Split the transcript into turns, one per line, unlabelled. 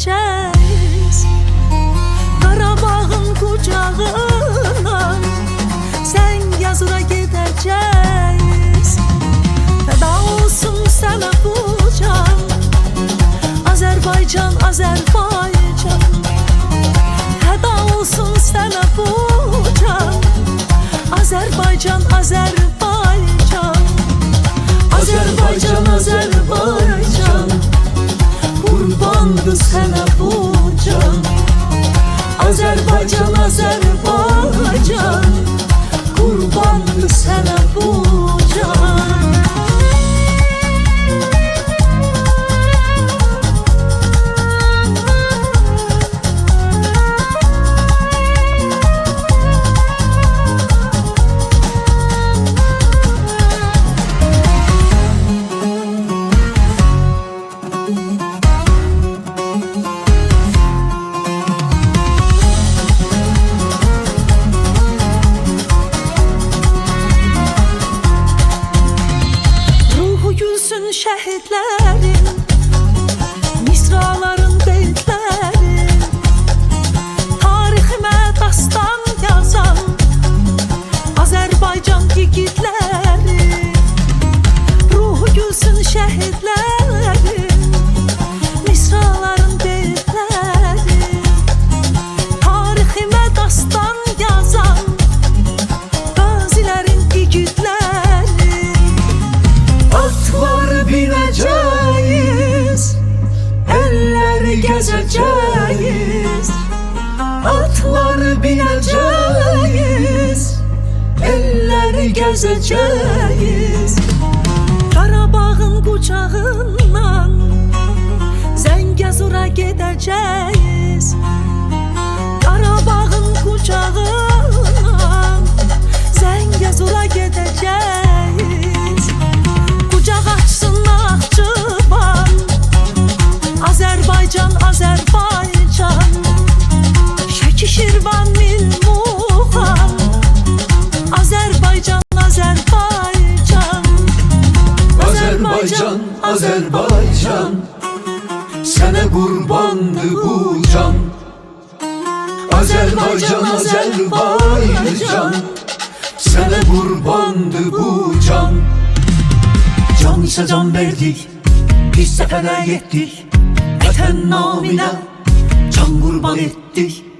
gedəcəyiz. Qarabağın qucağından Zəngəzura gedəcəyiz. Fəda olsun sənə bu can, Azərbaycan, Azərbaycan. Fəda olsun sənə bu can, Azərbaycan, Azərbaycan. Azərbaycan, Azərbaycan, qurbandır sənə bu can. Azərbaycan, Azərbaycan, qurbandır sənə bu can. Şəhidlərin, misraların beytlərin, tariximə dastan yazan Azərbaycan yiğitlərin. Ruhu gülsün şəhidlərin, misraların beytlərin, tariximə dastan yazan qazilərin yiğitlərin. Atlar binəcəyiz, elləri gəzəcəyiz. Atlar binəcəyiz, elləri gəzəcəyiz. Qarabağın qucağından Zəngəzura gedəcəyiz. Qarabağın qucağından Zəngəzura gedəcəyiz. Qucaq açsın Naxçıvan, Azərbaycan, Azərbaycan. Şəki, Şirvan, Nil, Muğan, Azərbaycan, Azərbaycan.
Azərbaycan, Azərbaycan, sənə qurbandır bu can. Azərbaycan, Azərbaycan, sənə qurbandır bu can. Can isə can verdik, biz səfərə getdik, vətən naminə can qurban etdik.